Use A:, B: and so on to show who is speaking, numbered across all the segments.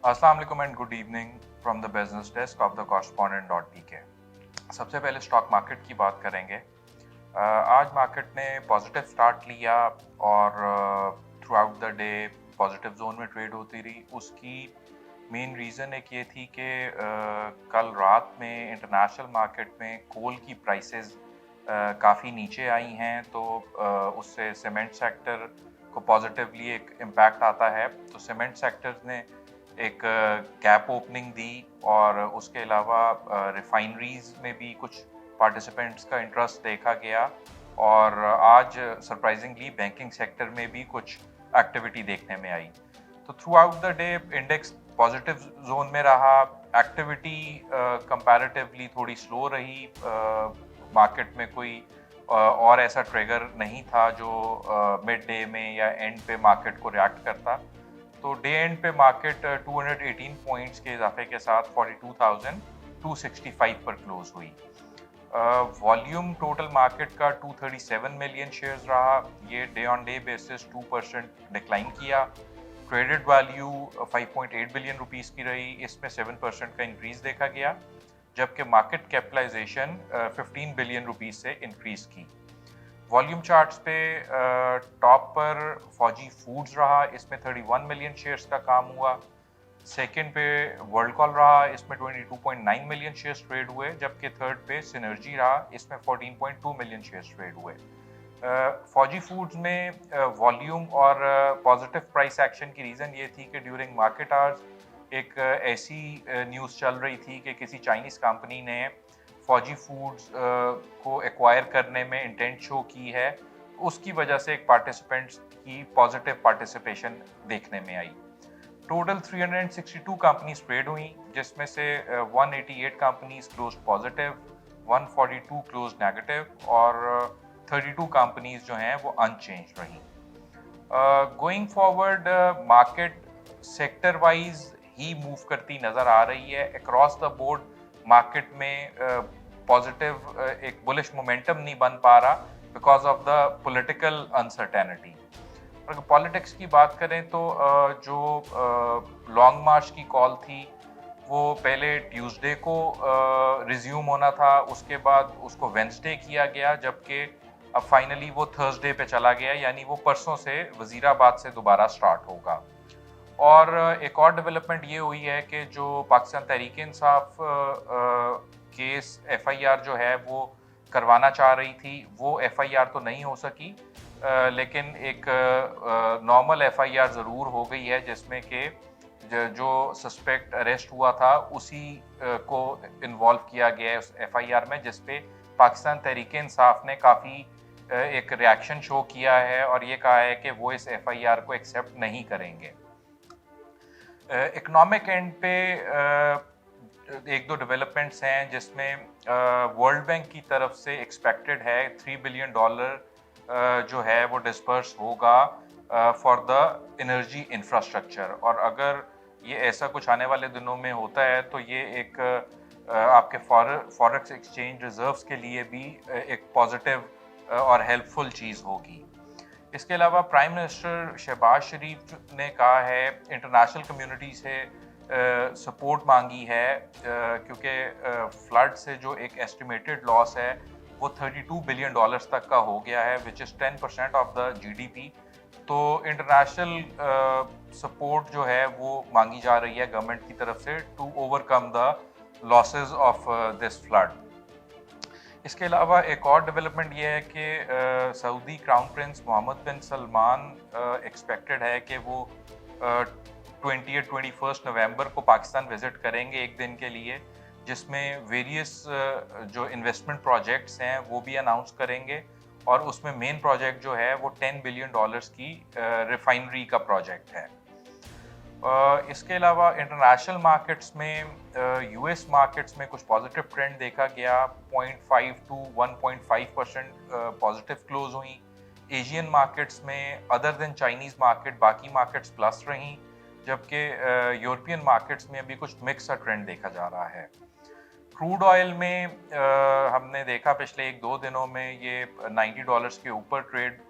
A: अस्सलाम वालेकुम and good evening from the business desk of the correspondent. सबसे पहले स्टॉक मार्केट की बात करेंगे। आज मार्केट ने पॉजिटिव स्टार्ट लिया और through out the day positive zone में ट्रेड होती रही। उसकी मेन रीज़न एक ये थी कि कल रात में इंटरनेशनल मार्केट में कोल की प्राइसेस काफ़ी नीचे आई हैं, तो उससे सीमेंट सेक्टर को पॉजिटिवली एक इम्पैक्ट आता है। तो सीमेंट सेक्टर ने एक गैप ओपनिंग दी और उसके अलावा रिफाइनरीज में भी कुछ पार्टिसिपेंट्स का इंटरेस्ट देखा गया और आज सरप्राइजिंगली बैंकिंग सेक्टर में भी कुछ एक्टिविटी देखने में आई। तो through out the day index positive zone में रहा। एक्टिविटी कंपैरेटिवली थोड़ी स्लो रही। मार्केट में कोई और ऐसा ट्रिगर नहीं था जो मिड डे में या एंड पे मार्केट को रिएक्ट करता। तो डे एंड पे मार्केट 218 पॉइंट्स के इजाफे के साथ 42,265 पर क्लोज हुई। वॉल्यूम टोटल मार्केट का 237 मिलियन शेयर्स रहा। ये day on day basis 2% decline किया। ट्रेडेड वैल्यू 5.8 बिलियन रुपीस की रही, इसमें 7% का इंक्रीज देखा गया, जबकि मार्केट कैपिटलाइजेशन 15 बिलियन रुपीस से इंक्रीज की। वॉल्यूम चार्ट्स पे टॉप पर फौजी फूड्स रहा, इसमें 31 मिलियन शेयर्स का काम हुआ। सेकंड पे वर्ल्ड कॉल रहा, इसमें 22.9 मिलियन शेयर्स ट्रेड हुए, जबकि थर्ड पे सिनर्जी रहा, इसमें 14.2 मिलियन शेयर्स ट्रेड हुए। फौजी फूड्स में वॉल्यूम और पॉजिटिव प्राइस एक्शन की रीज़न ये थी कि ड्यूरिंग मार्केट आवर्स एक ऐसी न्यूज़ चल रही थी कि किसी चाइनीज़ कंपनी ने फौजी फूड्स को एक्वायर करने में इंटेंट शो की है। उसकी वजह से एक पार्टिसिपेंट्स की पॉजिटिव पार्टिसिपेशन देखने में आई। टोटल 362 कंपनीज ट्रेड हुई, जिसमें से 188 companies close positive, 142 close negative और 32 कंपनीज जो हैं वो अनचेंज रही। Going forward market sector wise ही मूव करती नज़र आ रही है। अक्रॉस द बोर्ड मार्केट में पॉजिटिव एक बुलिश मोमेंटम नहीं बन पा रहा because of the political uncertainty. अगर पॉलिटिक्स की बात करें तो जो लॉन्ग मार्च की कॉल थी वो पहले ट्यूसडे को रिज्यूम होना था, उसके बाद उसको वेंसडे किया गया, जबकि अब फाइनली वो थर्सडे पे चला गया, यानी वो परसों से वजीराबाद से दोबारा स्टार्ट होगा। और एक और डेवलपमेंट ये हुई है कि जो पाकिस्तान तहरीक-ए-इंसाफ केस एफआईआर जो है वो करवाना चाह रही थी, वो एफआईआर तो नहीं हो सकी, लेकिन एक नॉर्मल एफआईआर ज़रूर हो गई है, जिसमें कि जो सस्पेक्ट अरेस्ट हुआ था उसी को इन्वॉल्व किया गया है उस एफआईआर में, जिस पे पाकिस्तान तहरीक-ए-इंसाफ ने काफ़ी एक रिएक्शन शो किया है और ये कहा है कि वो इस एफआईआर को एक्सेप्ट नहीं करेंगे। इकोनॉमिक एंड पे एक दो डेवलपमेंट्स हैं, जिसमें वर्ल्ड बैंक की तरफ से एक्सपेक्टेड है $3 बिलियन जो है वो डिस्पर्स होगा फॉर द एनर्जी इंफ्रास्ट्रक्चर। और अगर ये ऐसा कुछ आने वाले दिनों में होता है तो ये एक आपके फॉरेक्स एक्सचेंज रिजर्व्स के लिए भी एक पॉजिटिव और हेल्पफुल चीज़ होगी। इसके अलावा प्राइम मिनिस्टर शहबाज शरीफ ने कहा है, इंटरनेशनल कम्युनिटी से सपोर्ट मांगी है, क्योंकि फ्लड से जो एक एस्टिमेटेड लॉस है वो $32 बिलियन तक का हो गया है, which is 10% of the GDP. तो इंटरनेशनल सपोर्ट जो है वो मांगी जा रही है गवर्नमेंट की तरफ से to overcome the losses of this flood. इसके अलावा एक और डेवलपमेंट ये है कि Saudi crown prince Mohammed bin Salman expected है कि वो 21 नवंबर को पाकिस्तान विजिट करेंगे एक दिन के लिए, जिसमें वेरियस जो इन्वेस्टमेंट प्रोजेक्ट्स हैं वो भी अनाउंस करेंगे। और उसमें मेन प्रोजेक्ट जो है वो $10 बिलियन की रिफाइनरी का प्रोजेक्ट है। इसके अलावा इंटरनेशनल मार्केट्स में यूएस मार्केट्स में कुछ पॉजिटिव ट्रेंड देखा गया, 0.5 to 1.5% पॉजिटिव क्लोज हुई। एशियन मार्केट्स में अदर देन चाइनीज़ मार्केट बाकी मार्केट्स प्लस रहीं, जबकि यूरोपियन मार्केट्स में अभी कुछ मिक्स सा ट्रेंड देखा जा रहा है। क्रूड ऑयल में हमने देखा पिछले एक दो दिनों में ये $90 के ऊपर ट्रेड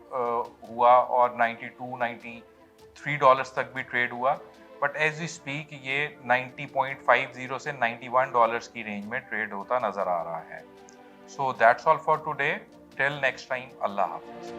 A: हुआ और $92-93 तक भी ट्रेड हुआ, बट एज वी स्पीक ये 90.50 से $91 की रेंज में ट्रेड होता नजर आ रहा है. So that's all for today. Till next time, Allah Hafiz.